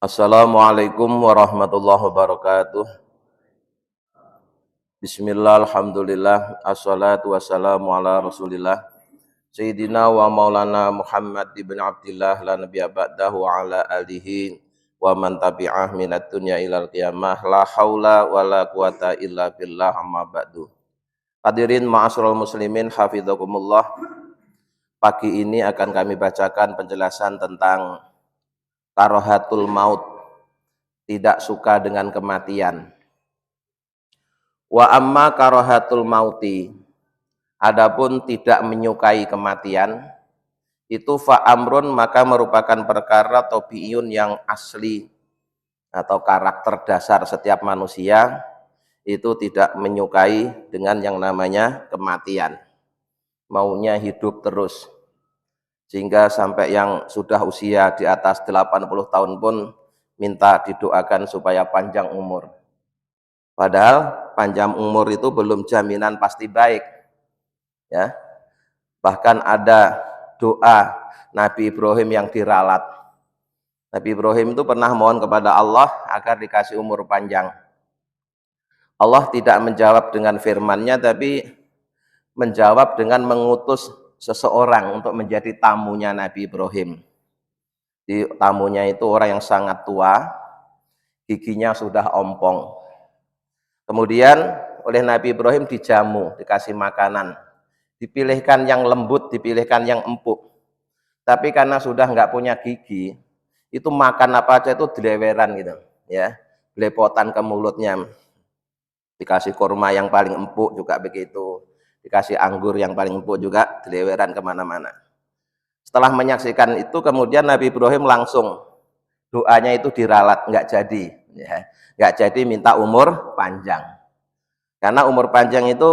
Assalamualaikum warahmatullahi wabarakatuh. Bismillah, alhamdulillah, assalatu wassalamu ala rasulillah Sayyidina wa maulana Muhammad ibn Abdillah la nabiyya ba'dahu wa ala alihi wa man tabi'ah minat dunya ilal qiyamah la haula wa la quwata illa billah amma ba'du. Hadirin ma'asyiral muslimin hafizakumullah. Pagi ini akan kami bacakan penjelasan tentang karahatul maut, tidak suka dengan kematian. Wa amma karahatul mauti, adapun tidak menyukai kematian, itu fa amrun, maka merupakan perkara tabiiyun yang asli atau karakter dasar setiap manusia, itu tidak menyukai dengan yang namanya kematian. Maunya hidup terus. Sehingga sampai yang sudah usia di atas 80 tahun pun minta didoakan supaya panjang umur. Padahal panjang umur itu belum jaminan pasti baik. Ya. Bahkan ada doa Nabi Ibrahim yang diralat. Nabi Ibrahim itu pernah mohon kepada Allah agar dikasih umur panjang. Allah tidak menjawab dengan firman-Nya, tapi menjawab dengan mengutus seseorang untuk menjadi tamunya Nabi Ibrahim. Di tamunya itu orang yang sangat tua, giginya sudah ompong. Kemudian oleh Nabi Ibrahim dijamu, dikasih makanan, dipilihkan yang lembut, dipilihkan yang empuk. Tapi karena sudah nggak punya gigi, itu makan apa aja itu dileweran gitu, ya, belepotan ke mulutnya. Dikasih kurma yang paling empuk juga begitu, dikasih anggur yang paling empuk juga dileweran kemana-mana. Setelah menyaksikan itu, kemudian Nabi Ibrahim langsung doanya itu diralat, nggak jadi, ya. Nggak jadi minta umur panjang, karena umur panjang itu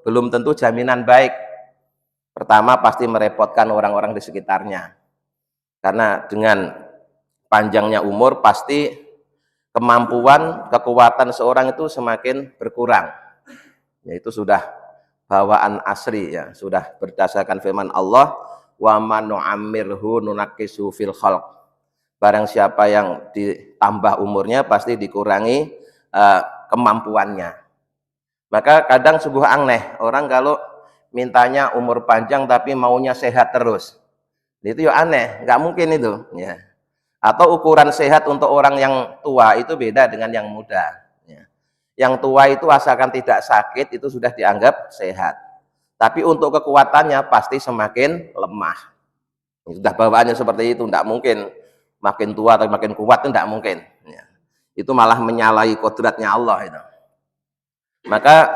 belum tentu jaminan baik. Pertama, pasti merepotkan orang-orang di sekitarnya, karena dengan panjangnya umur pasti kemampuan, kekuatan seorang itu semakin berkurang. Yaitu sudah bawaan asli, ya, sudah berdasarkan firman Allah, wa man nu'ammirhu nunakkisuhu fil khalq. Barang siapa yang ditambah umurnya pasti dikurangi kemampuannya. Maka kadang sungguh aneh orang kalau mintanya umur panjang tapi maunya sehat terus. Itu ya aneh, nggak mungkin itu. Ya. Atau ukuran sehat untuk orang yang tua itu beda dengan yang muda. Ya. Yang tua itu asalkan tidak sakit itu sudah dianggap sehat. Tapi untuk kekuatannya pasti semakin lemah. Sudah bawaannya seperti itu, tidak mungkin makin tua atau makin kuat, itu tidak mungkin. Ya. Itu malah menyalahi kodratnya Allah itu. Maka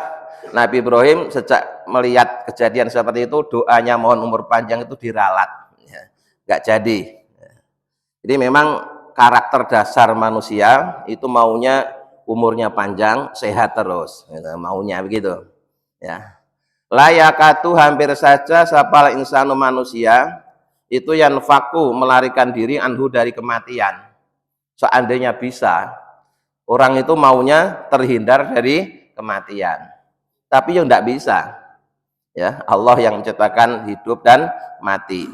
Nabi Ibrahim sejak melihat kejadian seperti itu, doanya mohon umur panjang itu diralat, ya. Nggak jadi. Ya. Jadi memang karakter dasar manusia itu maunya umurnya panjang, sehat terus, gitu, maunya begitu. Ya. Layakatu, hampir saja sapal insanu manusia itu yang faku, melarikan diri anhu, dari kematian. Seandainya bisa, orang itu maunya terhindar dari kematian, tapi ya tidak bisa. Ya, Allah yang menciptakan hidup dan mati.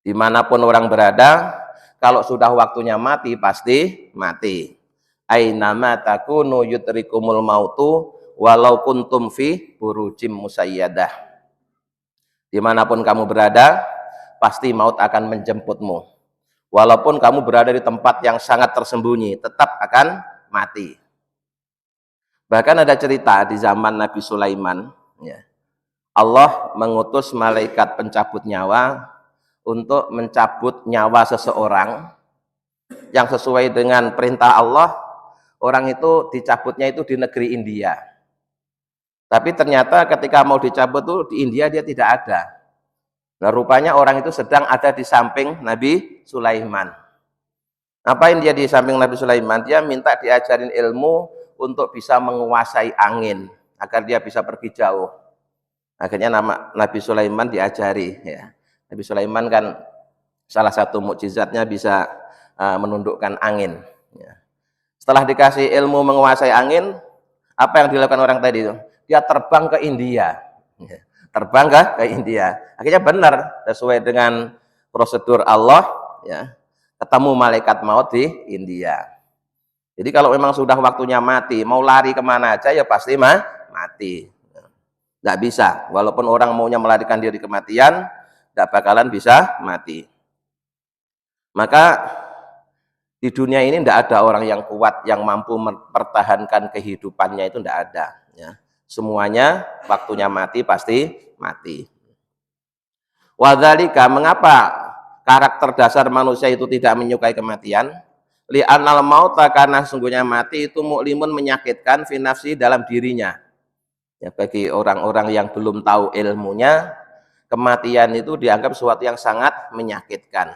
Dimanapun orang berada, kalau sudah waktunya mati pasti mati. Ainama takunu yutrikumul mautu walau kuntum fi burujim musayyadah. Dimanapun kamu berada, pasti maut akan menjemputmu. Walaupun kamu berada di tempat yang sangat tersembunyi, tetap akan mati. Bahkan ada cerita di zaman Nabi Sulaiman, ya, Allah mengutus malaikat pencabut nyawa untuk mencabut nyawa seseorang yang sesuai dengan perintah Allah. Orang itu dicabutnya itu di negeri India. Tapi ternyata ketika mau dicabut tuh di India dia tidak ada. Nah, rupanya orang itu sedang ada di samping Nabi Sulaiman. Ngapain dia di samping Nabi Sulaiman? Dia minta diajarin ilmu untuk bisa menguasai angin, agar dia bisa pergi jauh. Akhirnya nama Nabi Sulaiman diajari. Ya. Nabi Sulaiman kan salah satu mukjizatnya bisa menundukkan angin. Ya. Setelah dikasih ilmu menguasai angin, apa yang dilakukan orang tadi itu? Dia terbang ke India. Ya. Terbang ke India. Akhirnya benar sesuai dengan prosedur Allah, ya. ketemu malaikat maut di India. Jadi kalau memang sudah waktunya mati, mau lari kemana aja ya pasti mati. Nggak bisa, walaupun orang maunya melarikan diri kematian, nggak bakalan bisa mati. Maka di dunia ini tidak ada orang yang kuat yang mampu mempertahankan kehidupannya, itu tidak ada. Ya. Semuanya waktunya mati pasti mati. Wadzalika, mengapa karakter dasar manusia itu tidak menyukai kematian? Li'anal mauta, karena sungguhnya mati itu mu'limun, menyakitkan, fi nafsi, dalam dirinya. Ya, bagi orang-orang yang belum tahu ilmunya, kematian itu dianggap sesuatu yang sangat menyakitkan.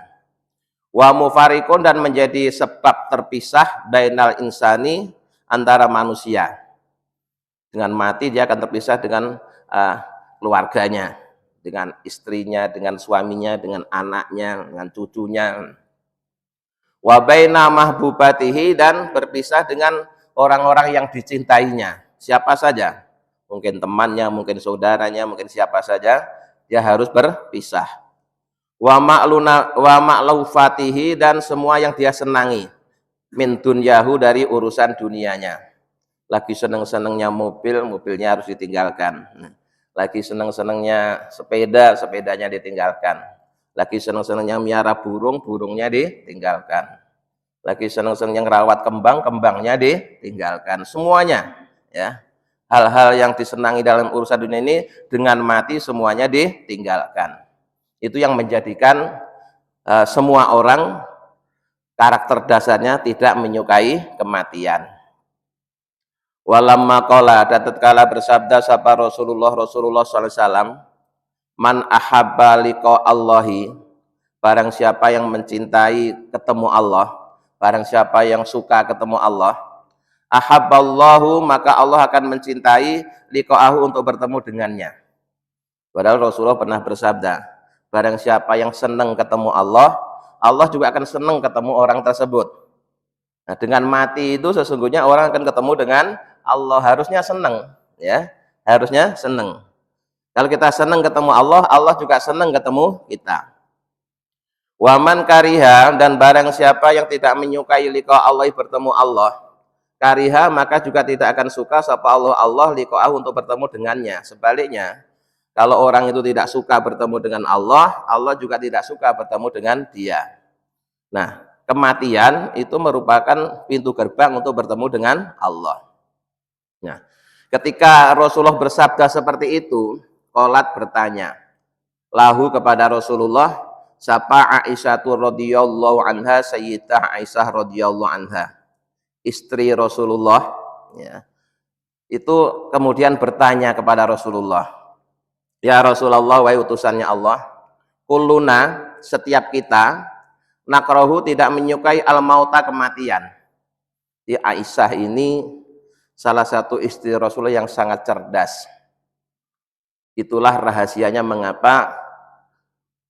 Wa mufarikun, dan menjadi sebab terpisah bainal insani, antara manusia. Dengan mati dia akan terpisah dengan keluarganya, dengan istrinya, dengan suaminya, dengan anaknya, dengan cucunya. Wa baina mahbubatihi, dan berpisah dengan orang-orang yang dicintainya. Siapa saja, mungkin temannya, mungkin saudaranya, mungkin siapa saja, dia harus berpisah. Wa ma'laufatihi, dan semua yang dia senangi, min dunyahu, dari urusan dunianya. Lagi seneng-senengnya mobil, mobilnya harus ditinggalkan. Lagi seneng-senengnya sepeda, sepedanya ditinggalkan. Lagi seneng-senengnya miara burung, burungnya ditinggalkan. Lagi seneng-senengnya ngerawat kembang, kembangnya ditinggalkan. Semuanya, ya. Hal-hal yang disenangi dalam urusan dunia ini dengan mati semuanya ditinggalkan. Itu yang menjadikan semua orang karakter dasarnya tidak menyukai kematian. Walamma qala, dan tatkala bersabda sapa Rasulullah SAW, man ahabba liqa Allahi, barang siapa yang mencintai ketemu Allah, barang siapa yang suka ketemu Allah, ahabballahu, maka Allah akan mencintai liqa'ahu, untuk bertemu dengannya. Padahal Rasulullah pernah bersabda, barang siapa yang senang ketemu Allah, Allah juga akan senang ketemu orang tersebut. Nah, dengan mati itu sesungguhnya orang akan ketemu dengan Allah, harusnya senang, ya, harusnya senang. Kalau kita senang ketemu Allah, Allah juga senang ketemu kita. Waman kariha, dan barang siapa yang tidak menyukai liqa Allah, bertemu Allah, kariha, maka juga tidak akan suka sapa Allah liqa'ahu, untuk bertemu dengannya. Sebaliknya, kalau orang itu tidak suka bertemu dengan Allah, Allah juga tidak suka bertemu dengan dia. Nah, kematian itu merupakan pintu gerbang untuk bertemu dengan Allah. Nah, ketika Rasulullah bersabda seperti itu, Qolat bertanya lahu kepada Rasulullah, sapa Aisyah radhiyallahu anha, Sayyidah Aisyah radhiyallahu anha, istri Rasulullah, ya, itu kemudian bertanya kepada Rasulullah, ya Rasulullah, wahai utusannya Allah, kulluna, setiap kita, nakrohu, tidak menyukai al-mauta, kematian. Di Aisyah ini salah satu istri Rasulullah yang sangat cerdas. Itulah rahasianya mengapa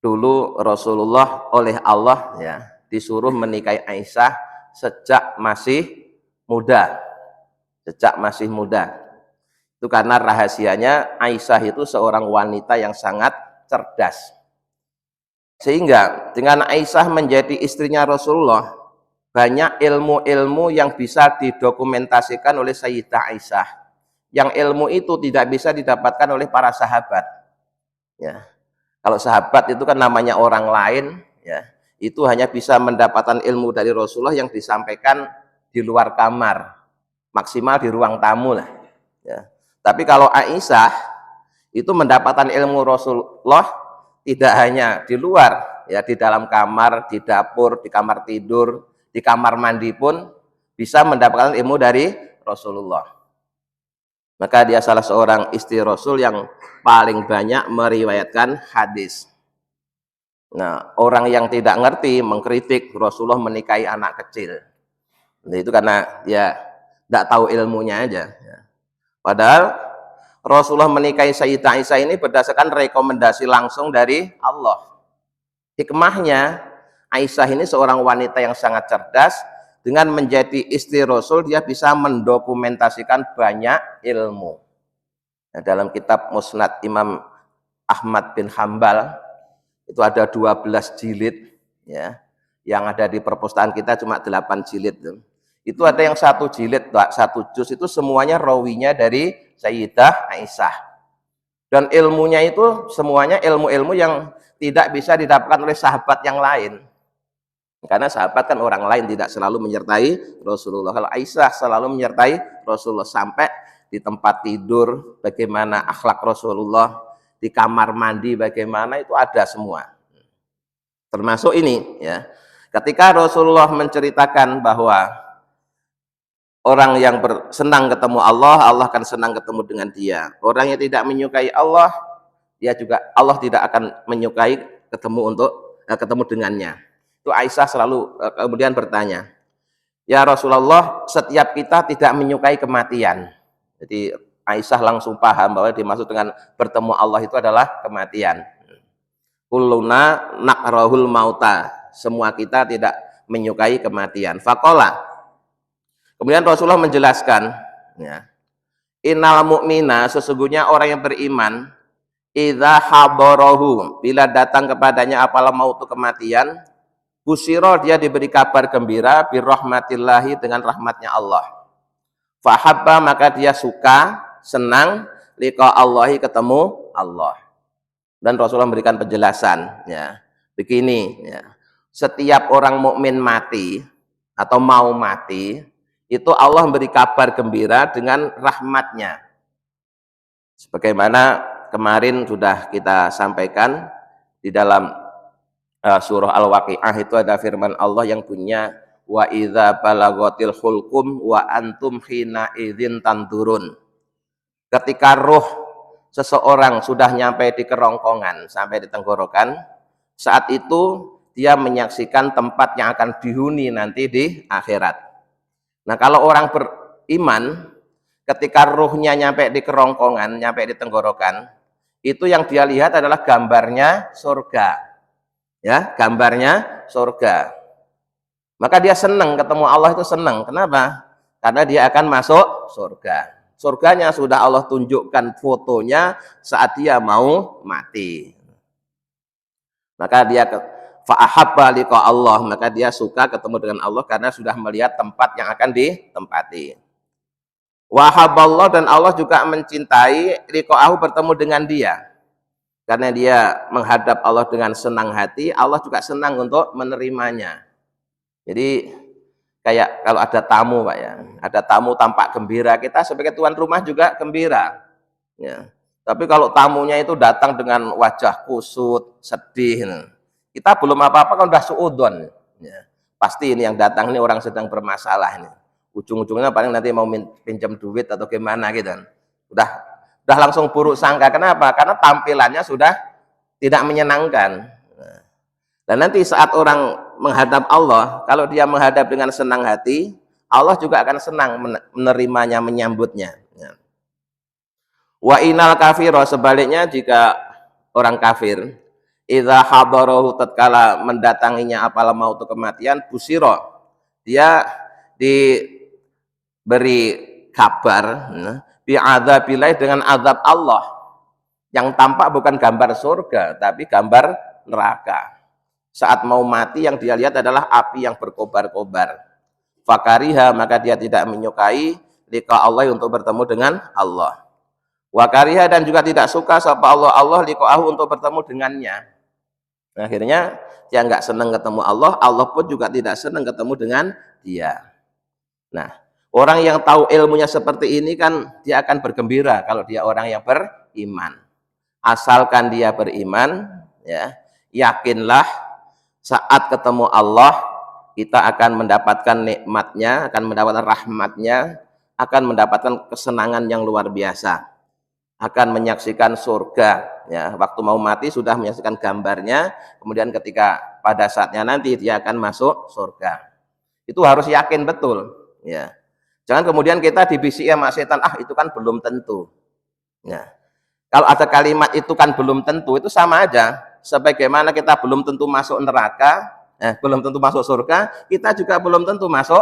dulu Rasulullah oleh Allah, ya, disuruh menikahi Aisyah sejak masih muda. Sejak masih muda. Itu karena rahasianya Aisyah itu seorang wanita yang sangat cerdas. Sehingga dengan Aisyah menjadi istrinya Rasulullah, banyak ilmu-ilmu yang bisa didokumentasikan oleh Sayyidah Aisyah. Yang ilmu itu tidak bisa didapatkan oleh para sahabat. Ya. Kalau sahabat itu kan namanya orang lain, ya, itu hanya bisa mendapatkan ilmu dari Rasulullah yang disampaikan di luar kamar, maksimal di ruang tamu lah. Ya. Tapi kalau Aisyah itu mendapatkan ilmu Rasulullah tidak hanya di luar, ya, di dalam kamar, di dapur, di kamar tidur, di kamar mandi pun bisa mendapatkan ilmu dari Rasulullah. Maka dia salah seorang istri Rasul yang paling banyak meriwayatkan hadis. Nah, orang yang tidak ngerti mengkritik Rasulullah menikahi anak kecil. Nah, itu karena dia tidak tahu ilmunya aja. Padahal Rasulullah menikahi Sayyidah Aisyah ini berdasarkan rekomendasi langsung dari Allah. Hikmahnya, Aisyah ini seorang wanita yang sangat cerdas. Dengan menjadi istri Rasul, dia bisa mendokumentasikan banyak ilmu. Nah, dalam kitab Musnad Imam Ahmad bin Hambal, itu ada 12 jilid, ya, Yang ada di perpustakaan kita cuma 8 jilid. Itu ada yang 1 jilid, 1 juz itu semuanya rawinya dari Sayyidah Aisyah. Dan ilmunya itu semuanya ilmu-ilmu yang tidak bisa didapatkan oleh sahabat yang lain. Karena sahabat kan orang lain, tidak selalu menyertai Rasulullah. Kalau Aisyah selalu menyertai Rasulullah, sampai di tempat tidur bagaimana akhlak Rasulullah, di kamar mandi bagaimana, itu ada semua. Termasuk ini ya. Ketika Rasulullah menceritakan bahwa orang yang senang ketemu Allah, Allah akan senang ketemu dengan dia. Orang yang tidak menyukai Allah, Allah tidak akan menyukai ketemu dengannya. Itu Aisyah selalu kemudian bertanya, ya Rasulullah, setiap kita tidak menyukai kematian. Jadi Aisyah langsung paham bahwa dimaksud dengan bertemu Allah itu adalah kematian. Kulluna nakrahul mauta, semua kita tidak menyukai kematian. Faqala, kemudian Rasulullah menjelaskan, ya, innal mu'mina, sesungguhnya orang yang beriman, idza habarahu, bila datang kepadanya apalah mautu kematian, busyira, dia diberi kabar gembira, birrahmatillahi, dengan rahmatnya Allah. Fahabba, maka dia suka, senang, liqa Allahi, ketemu Allah. Dan Rasulullah memberikan penjelasan, ya, begini, ya, setiap orang mukmin mati atau mau mati, itu Allah memberi kabar gembira dengan rahmatnya. Sebagaimana kemarin sudah kita sampaikan di dalam surah Al-Waqi'ah, itu ada firman Allah yang punya wa idza balaghatil hulqum wa antum hina idzin tanturun. Ketika roh seseorang sudah nyampe di kerongkongan, sampai di tenggorokan, saat itu dia menyaksikan tempat yang akan dihuni nanti di akhirat. Nah, kalau orang beriman, ketika ruhnya nyampe di kerongkongan, nyampe di tenggorokan, itu yang dia lihat adalah gambarnya surga. Ya, gambarnya surga. Maka dia senang ketemu Allah, itu senang. Kenapa? Karena dia akan masuk surga. Surganya sudah Allah tunjukkan fotonya saat dia mau mati. Maka dia fa'ahabba liqa Allah, maka dia suka ketemu dengan Allah karena sudah melihat tempat yang akan ditempati. Wahaballah, dan Allah juga mencintai liqa'ahu, bertemu dengan dia. Karena dia menghadap Allah dengan senang hati, Allah juga senang untuk menerimanya. Jadi kayak kalau ada tamu, Pak, ya, ada tamu tampak gembira, kita sebagai tuan rumah juga gembira. Ya. Tapi kalau tamunya itu datang dengan wajah kusut, sedih, kita belum apa-apa kan udah suudon. Ya. Pasti ini yang datang ini orang sedang bermasalah ini. Ujung-ujungnya paling nanti mau pinjam duit atau gimana gitu. Udah langsung buruk sangka. Kenapa? Karena tampilannya sudah tidak menyenangkan. Dan nanti saat orang menghadap Allah, kalau dia menghadap dengan senang hati, Allah juga akan senang menerimanya, menyambutnya. Wa inal kafiro, sebaliknya jika orang kafir, idza hadarahu, tatkala mendatanginya apalah mautu kematian, busiro, dia diberi kabar bi'adzabillah, dengan azab Allah yang tampak bukan gambar surga tapi gambar neraka. Saat mau mati yang dia lihat adalah api yang berkobar-kobar. Fakariha, maka dia tidak menyukai liqa Allah, untuk bertemu dengan Allah. Wakariha, dan juga tidak suka sapa Allah liqa'ahu, untuk bertemu dengannya. Akhirnya dia nggak senang ketemu Allah, Allah pun juga tidak senang ketemu dengan dia. Nah, orang yang tahu ilmunya seperti ini kan dia akan bergembira kalau dia orang yang beriman. Asalkan dia beriman, ya, yakinlah saat ketemu Allah kita akan mendapatkan nikmatnya, akan mendapatkan rahmatnya, akan mendapatkan kesenangan yang luar biasa, akan menyaksikan surga. Ya, waktu mau mati sudah menyaksikan gambarnya, kemudian ketika pada saatnya nanti dia akan masuk surga. Itu harus yakin betul. Ya. Jangan kemudian kita dibisiki sama setan, itu kan belum tentu. Ya. Kalau ada kalimat itu kan belum tentu, itu sama aja. Sebagaimana kita belum tentu masuk neraka, belum tentu masuk surga, kita juga belum tentu masuk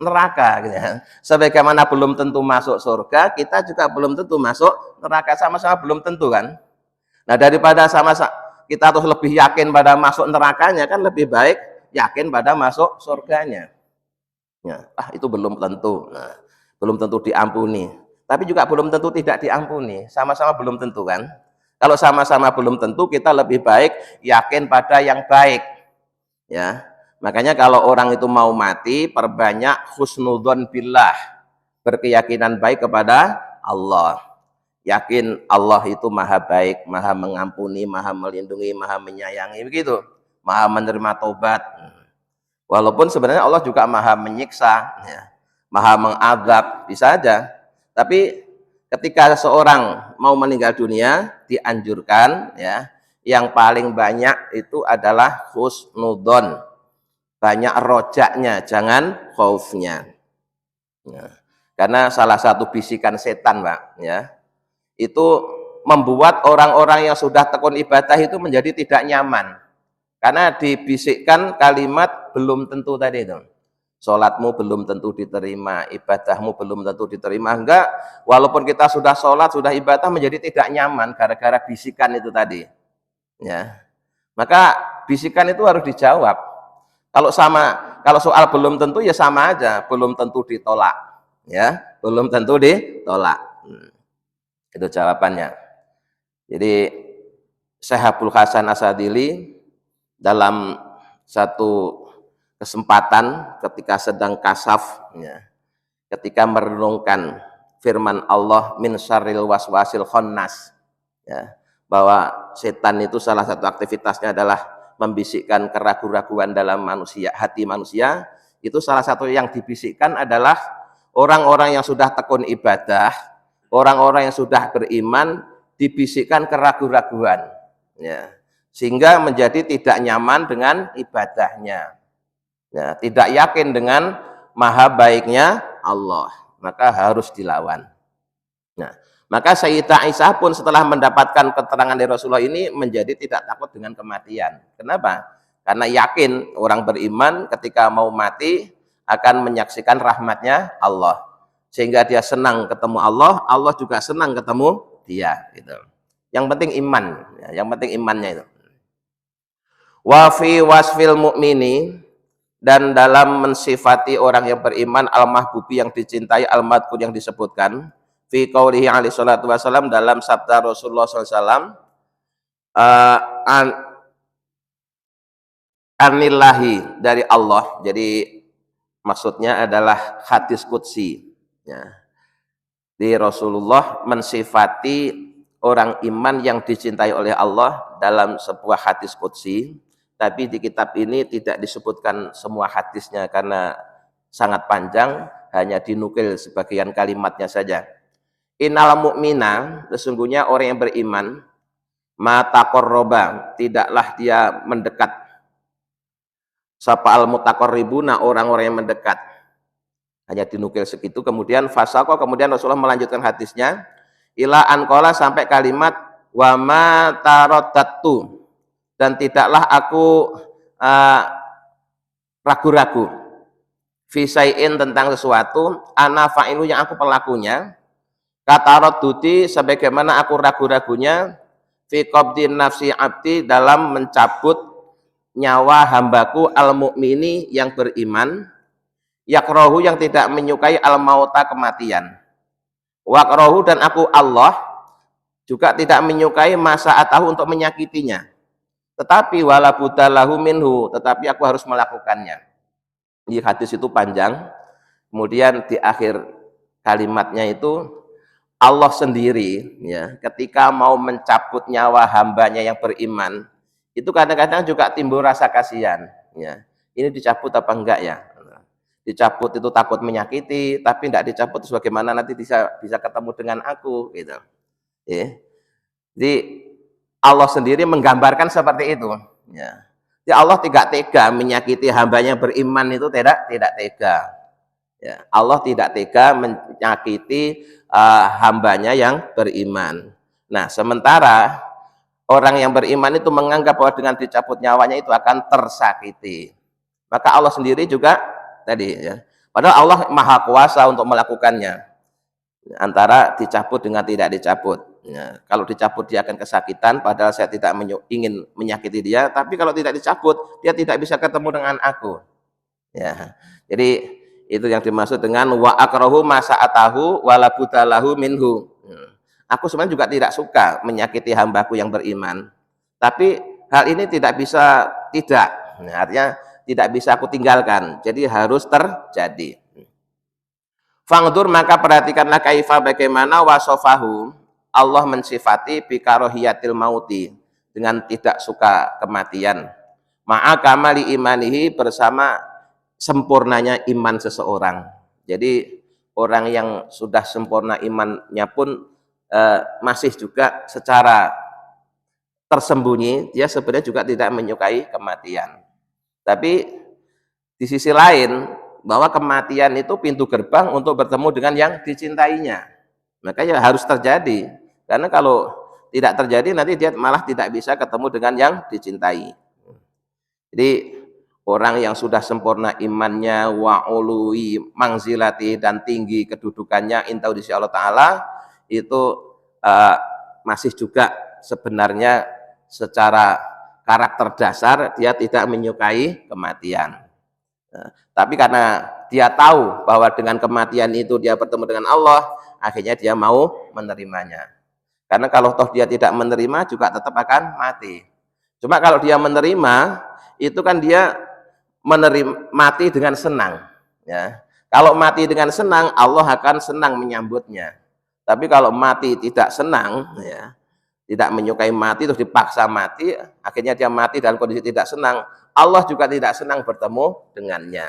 neraka. Gitu ya. Sebagaimana belum tentu masuk surga, kita juga belum tentu masuk neraka, sama-sama belum tentu kan. Nah, daripada kita terus lebih yakin pada masuk nerakanya, kan lebih baik yakin pada masuk surganya. Ya, itu belum tentu. Nah, belum tentu diampuni. Tapi juga belum tentu tidak diampuni. Sama-sama belum tentu kan? Kalau sama-sama belum tentu, kita lebih baik yakin pada yang baik. Ya, makanya kalau orang itu mau mati, perbanyak husnudzon billah, berkeyakinan baik kepada Allah. Yakin Allah itu maha baik, maha mengampuni, maha melindungi, maha menyayangi, begitu. Maha menerima tobat. Walaupun sebenarnya Allah juga maha menyiksa, ya, maha mengadab, bisa aja. Tapi ketika seorang mau meninggal dunia, dianjurkan, ya, yang paling banyak itu adalah husnudon, banyak rojaknya, jangan khaufnya. Ya. Karena salah satu bisikan setan, Pak, ya, itu membuat orang-orang yang sudah tekun ibadah itu menjadi tidak nyaman. Karena dibisikkan kalimat belum tentu tadi itu. Sholatmu belum tentu diterima, ibadahmu belum tentu diterima. Enggak, walaupun kita sudah sholat, sudah ibadah menjadi tidak nyaman gara-gara bisikan itu tadi. Ya, maka bisikan itu harus dijawab. Kalau soal belum tentu ya sama aja, belum tentu ditolak. Ya, belum tentu ditolak. Itu jawabannya. Jadi Syekh Abdul Hasan Asadili dalam satu kesempatan ketika sedang kasaf, ya, ketika merenungkan firman Allah min syarril waswasil khannas, ya, bahwa setan itu salah satu aktivitasnya adalah membisikkan keraguan-raguan dalam manusia, hati manusia. Itu salah satu yang dibisikkan adalah orang-orang yang sudah tekun ibadah, orang-orang yang sudah beriman dibisikkan keraguan-raguan, ya, sehingga menjadi tidak nyaman dengan ibadahnya, ya, tidak yakin dengan maha baiknya Allah, maka harus dilawan. Nah, maka Sayyidah Aisyah pun setelah mendapatkan keterangan dari Rasulullah ini menjadi tidak takut dengan kematian. Kenapa? Karena yakin orang beriman ketika mau mati akan menyaksikan rahmatnya Allah, sehingga dia senang ketemu Allah, Allah juga senang ketemu dia, gitu. Yang penting iman, ya, yang penting imannya itu. Wa fi wasfil mu'mini, dan dalam mensifati orang yang beriman, al-mahbubi yang dicintai, al-madkur yang disebutkan, fi qaulihi alaihi salatu wasallam, dalam sabda Rasulullah SAW, anillahi, dari Allah. Jadi maksudnya adalah hadis qudsi, ya. Di Rasulullah mensifati orang iman yang dicintai oleh Allah dalam sebuah hadis qudsi. Tapi di kitab ini tidak disebutkan semua hadisnya karena sangat panjang, hanya dinukil sebagian kalimatnya saja. Innal mu'mina, sesungguhnya orang yang beriman, ma taqarraba, tidaklah dia mendekat. Sapa al mutaqarribuna, orang-orang yang mendekat. Hanya dinukil segitu, kemudian fasaqo, kemudian Rasulullah melanjutkan hadisnya, ila anqala, sampai kalimat wa ma taraddatu, dan tidaklah aku ragu-ragu, fisai'in, tentang sesuatu, ana fa'ilu, yang aku pelakunya, kataradduti, sebagaimana aku ragu-ragunya, fi qabdin nafsi abdi, dalam mencabut nyawa hambaku, al-mu'mini, yang beriman, yakrahu, yang tidak menyukai, al-mauta, kematian, wakrahu, dan aku Allah juga tidak menyukai masa'atahu, untuk menyakitinya, tetapi wala budalahu minhu, tetapi aku harus melakukannya. Di hadis itu panjang, kemudian di akhir kalimatnya itu Allah sendiri, ya, ketika mau mencabut nyawa hambanya yang beriman, itu kadang-kadang juga timbul rasa kasihan, ya. Ini dicabut apa enggak ya? Dicabut itu takut menyakiti, tapi tidak dicabut sebagaimana nanti bisa ketemu dengan aku, gitu. Ya. Jadi Allah sendiri menggambarkan seperti itu, ya. Jadi Allah tidak tega menyakiti hambanya beriman, itu tidak tega, ya. Allah tidak tega menyakiti hambanya yang beriman. Nah, sementara orang yang beriman itu menganggap bahwa dengan dicabut nyawanya itu akan tersakiti. Maka Allah sendiri juga tadi, ya, padahal Allah maha kuasa untuk melakukannya, antara dicabut dengan tidak dicabut. Ya, kalau dicabut dia akan kesakitan, padahal saya tidak ingin menyakiti dia. Tapi kalau tidak dicabut, dia tidak bisa ketemu dengan aku. Ya, jadi itu yang dimaksud dengan wa akrahu masa'atahu walabutalahu minhu. Aku sebenarnya juga tidak suka menyakiti hambaku yang beriman, tapi hal ini tidak bisa tidak. Nah, artinya tidak bisa aku tinggalkan, jadi harus terjadi. Fangdur, maka perhatikanlah kaifa bagaimana wasofahu Allah mensifati bikarohiyatil mauti, dengan tidak suka kematian, ma'a kamali imanihi, bersama sempurnanya iman seseorang. Jadi orang yang sudah sempurna imannya pun masih juga secara tersembunyi dia sebenarnya juga tidak menyukai kematian. Tapi di sisi lain, bahwa kematian itu pintu gerbang untuk bertemu dengan yang dicintainya. Makanya harus terjadi. Karena kalau tidak terjadi nanti dia malah tidak bisa ketemu dengan yang dicintai. Jadi orang yang sudah sempurna imannya, wa'ului mangzilati, dan tinggi kedudukannya inta di sisi Allah Ta'ala, itu masih juga sebenarnya secara karakter dasar dia tidak menyukai kematian. Tapi karena dia tahu bahwa dengan kematian itu dia bertemu dengan Allah, akhirnya dia mau menerimanya. Karena kalau toh dia tidak menerima juga tetap akan mati. Cuma kalau dia menerima, itu kan dia mati dengan senang. Ya. Kalau mati dengan senang, Allah akan senang menyambutnya. Tapi kalau mati tidak senang, ya, tidak menyukai mati, terus dipaksa mati, akhirnya dia mati dalam kondisi tidak senang, Allah juga tidak senang bertemu dengannya.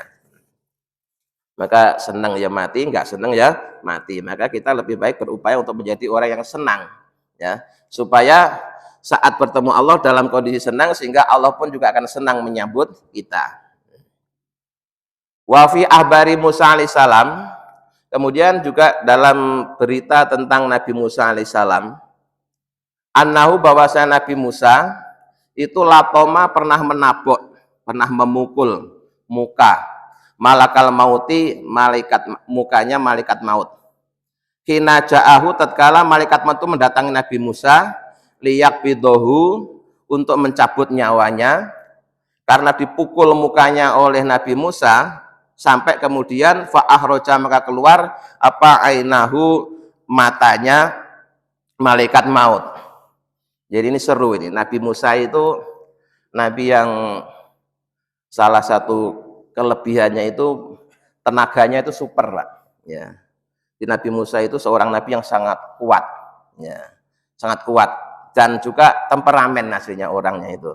Maka senang ya mati, enggak senang ya mati. Maka kita lebih baik berupaya untuk menjadi orang yang senang, ya, supaya saat bertemu Allah dalam kondisi senang, sehingga Allah pun juga akan senang menyambut kita. Wa fi ahbari Musa alaihissalam, kemudian juga dalam berita tentang Nabi Musa alaihissalam, annahu, bahwasanya Nabi Musa itu latoma pernah menabok, pernah memukul muka malakal mauti, malaikat mukanya malaikat maut. Hina ja'ahu, tatkala malaikat maut itu mendatangi Nabi Musa, liyak bidohu, untuk mencabut nyawanya. Karena dipukul mukanya oleh Nabi Musa, sampai kemudian fa'ahroja, maka keluar apa ainahu, matanya malaikat maut. Jadi ini seru ini. Nabi Musa itu nabi yang salah satu kelebihannya itu tenaganya itu super, Pak. Ya. Di Nabi Musa itu seorang nabi yang sangat kuat, ya, sangat kuat, dan juga temperamen aslinya orangnya itu,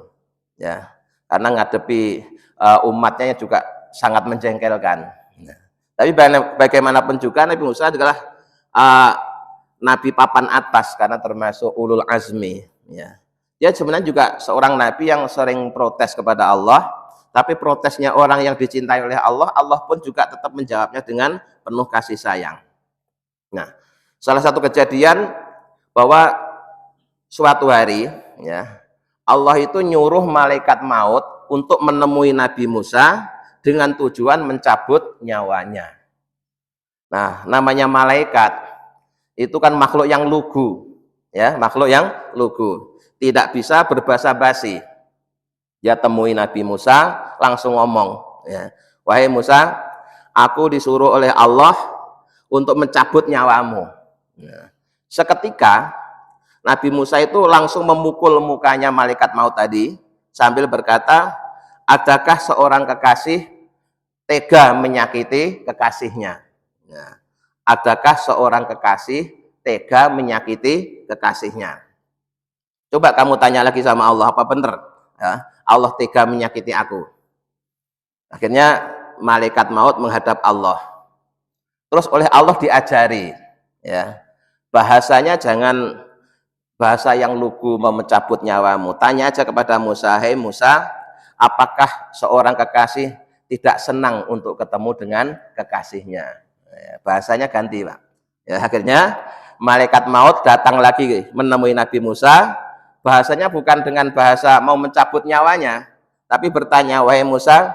ya, karena ngadepi umatnya juga sangat menjengkelkan. Ya. Tapi bagaimanapun juga Nabi Musa adalah nabi papan atas karena termasuk ulul azmi. Ya. Dia sebenarnya juga seorang nabi yang sering protes kepada Allah. Tapi protesnya orang yang dicintai oleh Allah, Allah pun juga tetap menjawabnya dengan penuh kasih sayang. Nah, salah satu kejadian bahwa suatu hari, ya, Allah itu nyuruh malaikat maut untuk menemui Nabi Musa dengan tujuan mencabut nyawanya. Nah, namanya malaikat itu kan makhluk yang lugu, ya, makhluk yang lugu, tidak bisa berbahasa basi. Dia temui Nabi Musa, langsung ngomong, ya, wahai Musa, aku disuruh oleh Allah untuk mencabut nyawamu. Ya. Seketika Nabi Musa itu langsung memukul mukanya malaikat maut tadi sambil berkata, adakah seorang kekasih tega menyakiti kekasihnya? Ya. Adakah seorang kekasih tega menyakiti kekasihnya? Coba kamu tanya lagi sama Allah, apa benar? Ya, Allah tega menyakiti aku. Akhirnya malaikat maut menghadap Allah. Terus oleh Allah diajari, ya, bahasanya jangan bahasa yang lugu mau mencabut nyawamu. Tanya aja kepada Musa, hei Musa, apakah seorang kekasih tidak senang untuk ketemu dengan kekasihnya? Ya, bahasanya ganti, Pak. Ya, akhirnya malaikat maut datang lagi menemui Nabi Musa. Bahasanya bukan dengan bahasa mau mencabut nyawanya, tapi bertanya, wahai Musa,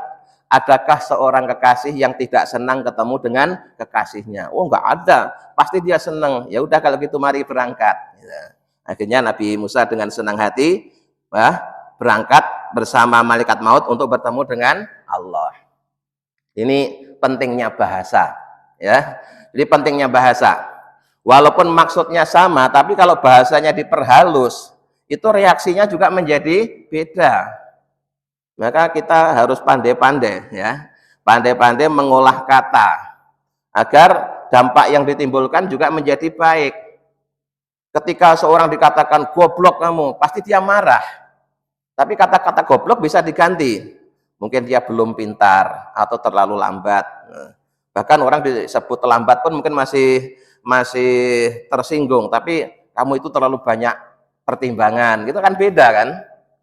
adakah seorang kekasih yang tidak senang ketemu dengan kekasihnya? Oh, enggak ada. Pasti dia senang. Ya udah kalau gitu mari berangkat. Akhirnya Nabi Musa dengan senang hati berangkat bersama malaikat maut untuk bertemu dengan Allah. Ini pentingnya bahasa, ya. Jadi pentingnya bahasa. Walaupun maksudnya sama, tapi kalau bahasanya diperhalus, itu reaksinya juga menjadi beda. Maka kita harus pandai-pandai, ya. Pandai-pandai mengolah kata agar dampak yang ditimbulkan juga menjadi baik. Ketika seorang dikatakan goblok kamu, pasti dia marah. Tapi kata-kata goblok bisa diganti. Mungkin dia belum pintar atau terlalu lambat. Bahkan orang disebut terlambat pun mungkin masih tersinggung. Tapi kamu itu terlalu banyak pertimbangan. Gitu kan beda kan?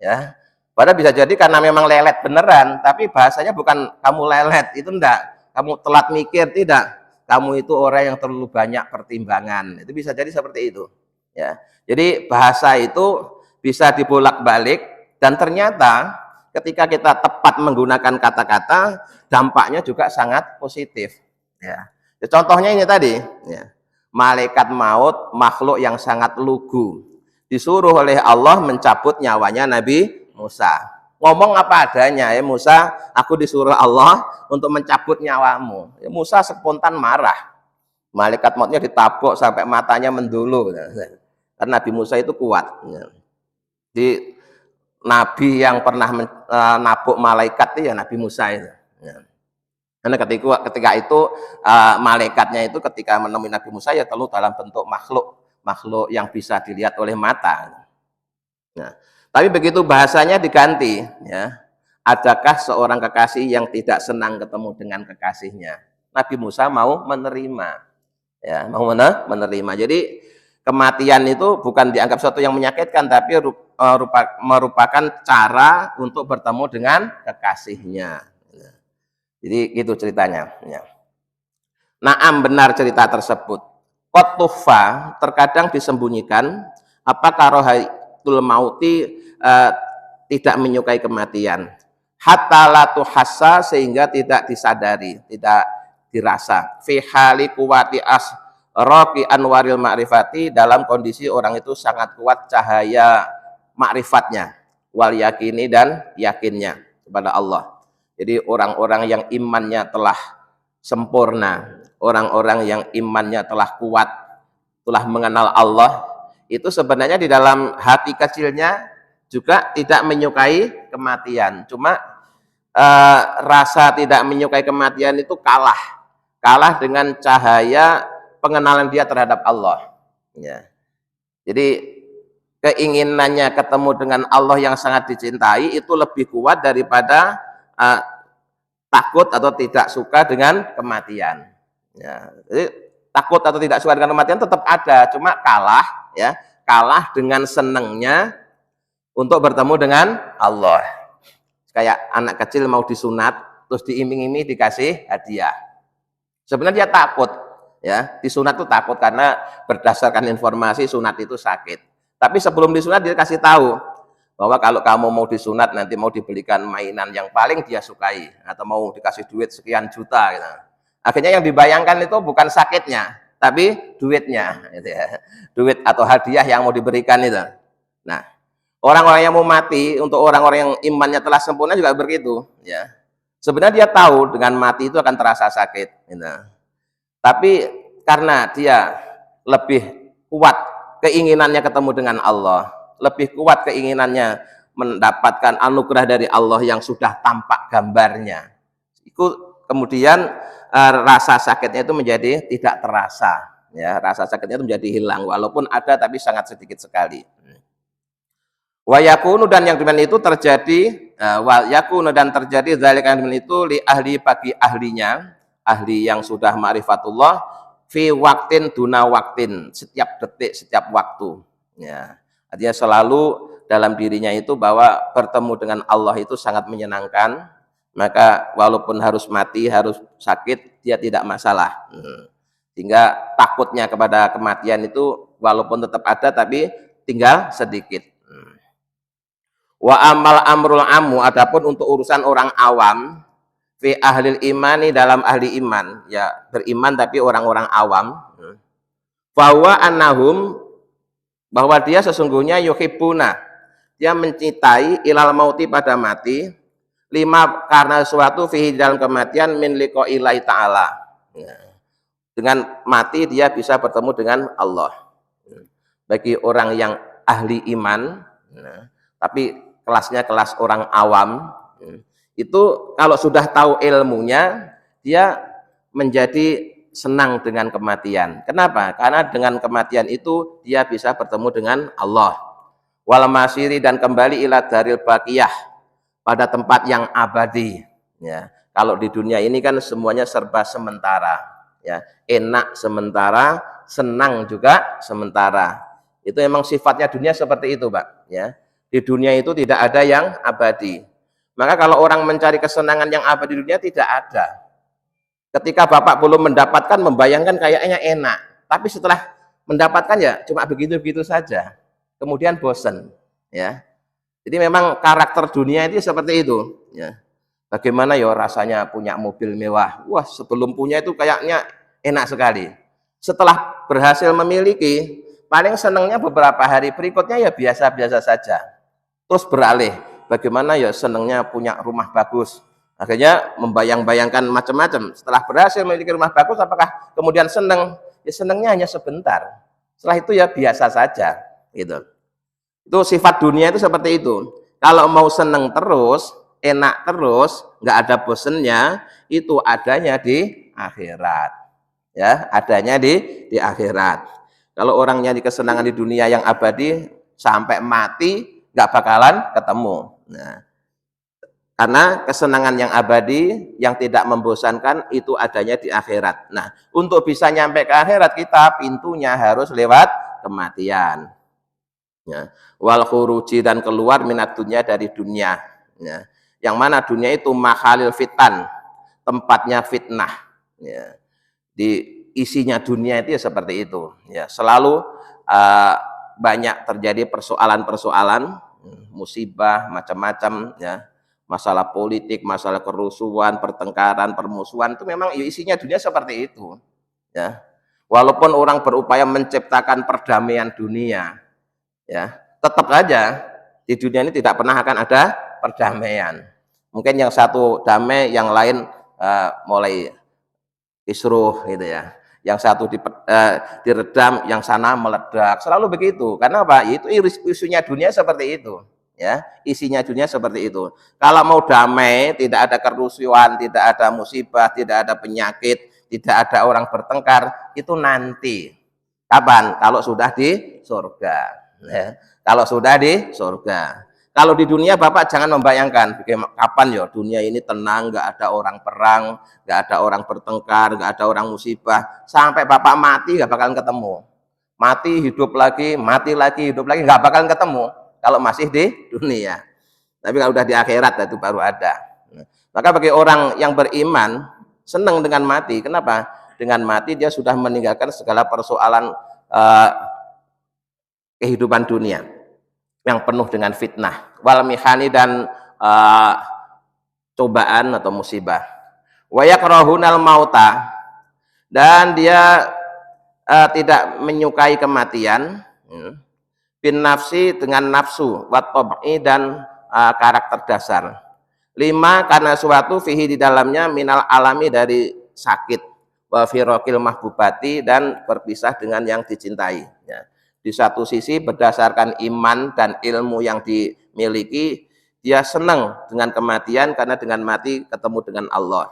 Ya. Padahal bisa jadi karena memang lelet beneran. Tapi bahasanya bukan kamu lelet. Itu enggak. Kamu telat mikir. Tidak. Kamu itu orang yang terlalu banyak pertimbangan. Itu bisa jadi seperti itu. Ya. Jadi bahasa itu bisa dibolak-balik. Dan ternyata ketika kita tepat menggunakan kata-kata, dampaknya juga sangat positif. Ya. Contohnya ini tadi, ya. Malaikat maut, makhluk yang sangat lugu, disuruh oleh Allah mencabut nyawanya Nabi Musa. Ngomong apa adanya, ya Musa, aku disuruh Allah untuk mencabut nyawamu. Ya, Musa spontan marah. Malaikat mautnya ditabuk sampai matanya mendulu. Karena Nabi Musa itu kuat. Ya. Di Nabi yang pernah nabuk malaikat itu ya Nabi Musa itu. Ya. Karena ketika itu malaikatnya itu ketika menemui Nabi Musa ya tentu dalam bentuk makhluk yang bisa dilihat oleh mata. Nah, tapi begitu bahasanya diganti, ya, adakah seorang kekasih yang tidak senang ketemu dengan kekasihnya? Nabi Musa mau menerima, ya, mau menerima. Jadi kematian itu bukan dianggap sesuatu yang menyakitkan, tapi merupakan cara untuk bertemu dengan kekasihnya. Jadi gitu ceritanya. Naam, benar cerita tersebut. Kotufa terkadang disembunyikan. Apakah rohatul mauti tidak menyukai kematian? Hatta la tuhassa, sehingga tidak disadari, tidak dirasa. Fi hali kuwati roki anwaril ma'rifati, dalam kondisi orang itu sangat kuat cahaya ma'rifatnya, wal yakini, dan yakinnya kepada Allah. Jadi orang-orang yang imannya telah sempurna, orang-orang yang imannya telah kuat, telah mengenal Allah, itu sebenarnya di dalam hati kecilnya juga tidak menyukai kematian. Cuma rasa tidak menyukai kematian itu kalah dengan cahaya pengenalan dia terhadap Allah. Ya. Jadi keinginannya ketemu dengan Allah yang sangat dicintai itu lebih kuat daripada takut atau tidak suka dengan kematian. Ya. Jadi takut atau tidak suka dengan kematian tetap ada, cuma kalah dengan senangnya untuk bertemu dengan Allah. Kayak anak kecil mau disunat, terus diiming-iming dikasih hadiah. Sebenarnya dia takut, ya, disunat itu takut karena berdasarkan informasi sunat itu sakit. Tapi sebelum disunat dia kasih tahu bahwa kalau kamu mau disunat nanti mau dibelikan mainan yang paling dia sukai atau mau dikasih duit sekian juta gitu. Akhirnya yang dibayangkan itu bukan sakitnya, tapi duitnya, gitu ya. Duit atau hadiah yang mau diberikan itu. Nah, orang-orang yang mau mati, untuk orang-orang yang imannya telah sempurna juga begitu, ya. Sebenarnya dia tahu dengan mati itu akan terasa sakit, gitu. Tapi karena dia lebih kuat keinginannya ketemu dengan Allah, lebih kuat keinginannya mendapatkan anugerah dari Allah yang sudah tampak gambarnya, itu kemudian rasa sakitnya itu menjadi tidak terasa, ya, rasa sakitnya itu menjadi hilang, walaupun ada tapi sangat sedikit sekali. Wa yakunu, dan yang demikian itu terjadi, wa yakunu, dan terjadi zalika itu li ahli, bagi ahlinya, ahli yang sudah ma'rifatullah, fi waktin duna waktin, setiap detik, setiap waktu, ya. Artinya selalu dalam dirinya itu bahwa bertemu dengan Allah itu sangat menyenangkan, maka walaupun harus mati, harus sakit, dia tidak masalah. Sehingga takutnya kepada kematian itu walaupun tetap ada tapi tinggal sedikit. Wa amal amrul amu, adapun untuk urusan orang awam, fi ahlil imani dalam ahli iman, ya beriman tapi orang-orang awam. Bahwa annahum bahwa dia sesungguhnya yuhibbuna, dia mencintai ilal mauti pada mati, lima karena suatu fihi dalam kematian min liqa'illahi ta'ala. Ya. Dengan mati dia bisa bertemu dengan Allah. Bagi orang yang ahli iman, tapi kelasnya kelas orang awam, itu kalau sudah tahu ilmunya, dia menjadi senang dengan kematian. Kenapa? Karena dengan kematian itu dia bisa bertemu dengan Allah. Wal masiri dan kembali ila daril baqiyah, pada tempat yang abadi. Ya, kalau di dunia ini kan semuanya serba sementara. Ya, enak sementara, senang juga sementara. Itu memang sifatnya dunia seperti itu, Pak. Ya, di dunia itu tidak ada yang abadi. Maka kalau orang mencari kesenangan yang abadi di dunia tidak ada. Ketika Bapak belum mendapatkan, membayangkan kayaknya enak, tapi setelah mendapatkan ya cuma begitu-begitu saja. Kemudian bosan, ya. Jadi memang karakter dunia itu seperti itu, ya. Bagaimana ya rasanya punya mobil mewah? Wah, sebelum punya itu kayaknya enak sekali. Setelah berhasil memiliki, paling senangnya beberapa hari berikutnya ya biasa-biasa saja. Terus beralih, bagaimana ya senangnya punya rumah bagus. Akhirnya membayang-bayangkan macam-macam. Setelah berhasil memiliki rumah bagus, apakah kemudian senang? Ya senangnya hanya sebentar. Setelah itu ya biasa saja, gitu. Itu sifat dunia itu seperti itu. Kalau mau senang terus, enak terus, nggak ada bosennya, itu adanya di akhirat. Ya, adanya di akhirat. Kalau orang nyari kesenangan di dunia yang abadi sampai mati nggak bakalan ketemu. Nah, karena kesenangan yang abadi, yang tidak membosankan itu adanya di akhirat. Nah, untuk bisa nyampe ke akhirat kita pintunya harus lewat kematian. Ya. Wal khuruji dan keluar minat dunia dari dunia. Ya. Yang mana dunia itu mahalil fitan, tempatnya fitnah. Ya. Di isinya dunia itu ya seperti itu. Ya. Selalu banyak terjadi persoalan-persoalan, musibah macam-macam, ya. Masalah politik, masalah kerusuhan, pertengkaran, permusuhan itu memang isinya dunia seperti itu. Ya, walaupun orang berupaya menciptakan perdamaian dunia, ya, tetap saja di dunia ini tidak pernah akan ada perdamaian. Mungkin yang satu damai, yang lain mulai kisruh, gitu ya. Yang satu diredam, yang sana meledak. Selalu begitu. Karena apa? Itu isunya dunia seperti itu. Ya, isinya dunia seperti itu. Kalau mau damai, tidak ada kerusuhan, tidak ada musibah, tidak ada penyakit, tidak ada orang bertengkar, itu nanti. Kapan? Kalau sudah di surga. Ya. Kalau sudah di surga. Kalau di dunia Bapak jangan membayangkan kapan ya dunia ini tenang, nggak ada orang perang, nggak ada orang bertengkar, nggak ada orang musibah, sampai Bapak mati nggak bakalan ketemu. Mati hidup lagi, hidup lagi, nggak bakalan ketemu. Kalau masih di dunia. Tapi kalau udah di akhirat itu baru ada. Maka bagi orang yang beriman senang dengan mati. Kenapa? Dengan mati dia sudah meninggalkan segala persoalan kehidupan dunia yang penuh dengan fitnah, wal mihani dan cobaan atau musibah. Wa yakrahunal mauta, dan dia tidak menyukai kematian. Bin nafsi dengan nafsu, wat tab'i dan karakter dasar. 5 karena suatu fihi di dalamnya minal alami dari sakit, wa firaqil mahbubati dan berpisah dengan yang dicintai. Ya. Di satu sisi berdasarkan iman dan ilmu yang dimiliki, dia senang dengan kematian karena dengan mati ketemu dengan Allah.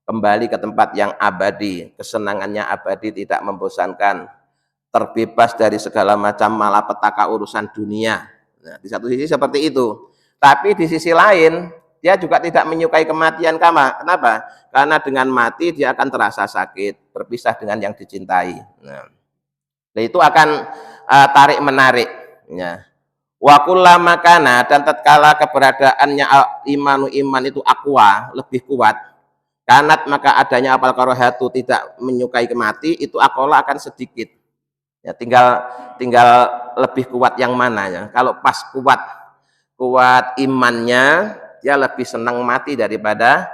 Kembali ke tempat yang abadi, kesenangannya abadi, tidak membosankan. Terbebas dari segala macam malapetaka urusan dunia. Nah, di satu sisi seperti itu. Tapi di sisi lain, dia juga tidak menyukai kematian. Kenapa? Karena dengan mati dia akan terasa sakit, berpisah dengan yang dicintai. Nah, itu akan tarik menarik. Ya. Wa kullama kana, dan tatkala keberadaannya iman itu aqwa, lebih kuat. Kanat maka adanya apal karohatu tidak menyukai kemati, itu akola akan sedikit. Ya, tinggal lebih kuat yang mana ya. Kalau pas kuat imannya, dia lebih senang mati daripada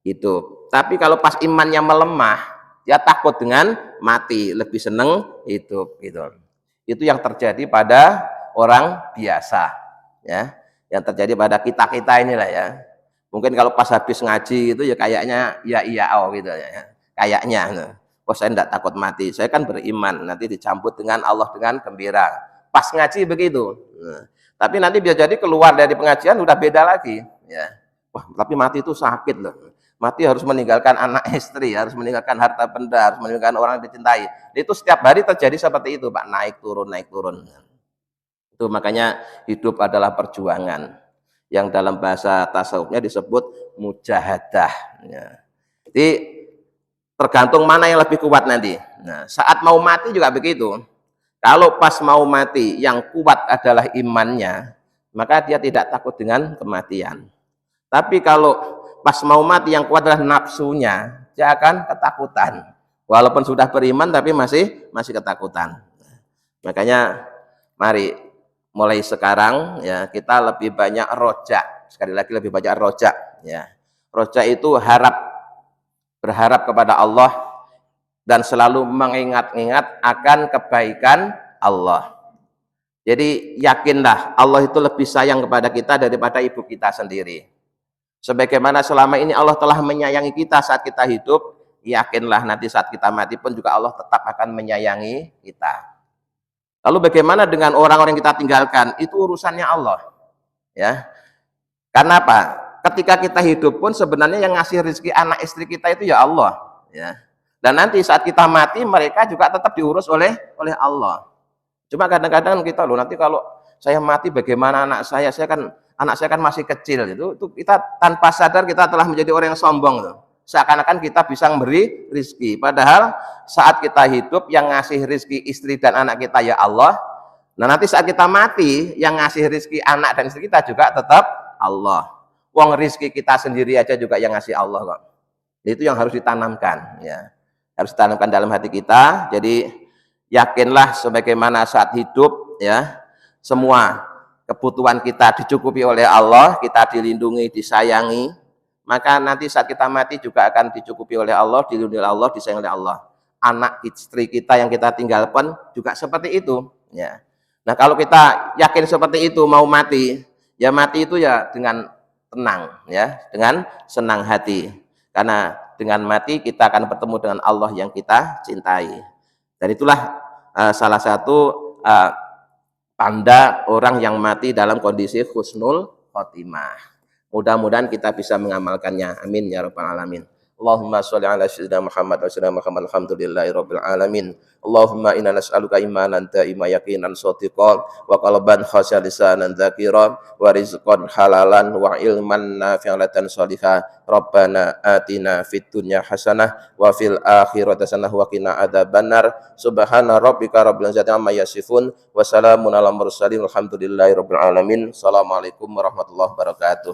hidup. Tapi kalau pas imannya melemah, dia takut dengan mati, lebih seneng hidup gitu. Itu yang terjadi pada orang biasa, ya. Yang terjadi pada kita-kita inilah ya. Mungkin kalau pas habis ngaji itu ya kayaknya ya iya oh gitu ya. Kayaknya oh saya enggak takut mati, saya kan beriman, nanti dicambut dengan Allah dengan gembira. Pas ngaji begitu. Tapi nanti bisa jadi keluar dari pengajian udah beda lagi, ya. Wah, tapi mati itu sakit loh. Mati harus meninggalkan anak istri, harus meninggalkan harta benda, harus meninggalkan orang yang dicintai. Itu setiap hari terjadi seperti itu, Pak. Naik turun, naik turun. Itu makanya hidup adalah perjuangan. Yang dalam bahasa tasawufnya disebut mujahadah. Ya. Jadi tergantung mana yang lebih kuat nanti. Nah, saat mau mati juga begitu. Kalau pas mau mati yang kuat adalah imannya, maka dia tidak takut dengan kematian. Tapi kalau pas mau mati yang kuat adalah nafsunya, dia akan ketakutan. Walaupun sudah beriman tapi masih ketakutan. Makanya mari mulai sekarang ya kita lebih banyak rojak. Sekali lagi lebih banyak rojak ya. Rojak itu berharap kepada Allah dan selalu mengingat-ingat akan kebaikan Allah. Jadi yakinlah Allah itu lebih sayang kepada kita daripada ibu kita sendiri. Sebagaimana selama ini Allah telah menyayangi kita saat kita hidup, yakinlah nanti saat kita mati pun juga Allah tetap akan menyayangi kita. Lalu bagaimana dengan orang-orang yang kita tinggalkan? Itu urusannya Allah. Ya. Karena apa? Ketika kita hidup pun sebenarnya yang ngasih rezeki anak istri kita itu ya Allah. Ya. Dan nanti saat kita mati mereka juga tetap diurus oleh Allah. Cuma kadang-kadang kita loh nanti kalau saya mati bagaimana anak saya kan masih kecil itu kita tanpa sadar kita telah menjadi orang yang sombong tuh. Seakan-akan kita bisa memberi rizki, padahal saat kita hidup yang ngasih rizki istri dan anak kita ya Allah. Nah nanti saat kita mati yang ngasih rizki anak dan istri kita juga tetap Allah. Wong rizki kita sendiri aja juga yang ngasih Allah kok. Itu yang harus ditanamkan ya, harus ditanamkan dalam hati kita. Jadi yakinlah sebagaimana saat hidup ya semua kebutuhan kita dicukupi oleh Allah, kita dilindungi, disayangi, maka nanti saat kita mati juga akan dicukupi oleh Allah, dilindungi oleh Allah, disayangi oleh Allah. Anak istri kita yang kita tinggalkan juga seperti itu. Ya. Nah kalau kita yakin seperti itu mau mati, ya mati itu ya dengan tenang, ya, dengan senang hati. Karena dengan mati kita akan bertemu dengan Allah yang kita cintai. Dan itulah salah satu tanda orang yang mati dalam kondisi husnul khotimah. Mudah-mudahan kita bisa mengamalkannya. Amin ya rabbal alamin. Allahumma sholli ala sayyidina Muhammad wa sallam alhamdulillahi rabbil alamin. Allahumma inna nas'aluka imanan daima yaqinan shadiqan wa qalban khashi'an lisanan dzakiran wa rizqan halalan wa ilman nafi'an shalihan. Rabbana atina fid dunya hasanah wa fil akhirati hasanah wa qina adzabannar. Subhana rabbika rabbil izzati amma yasifun wa salamun alal mursalin walhamdulillahi rabbil alamin. Assalamualaikum warahmatullahi wabarakatuh.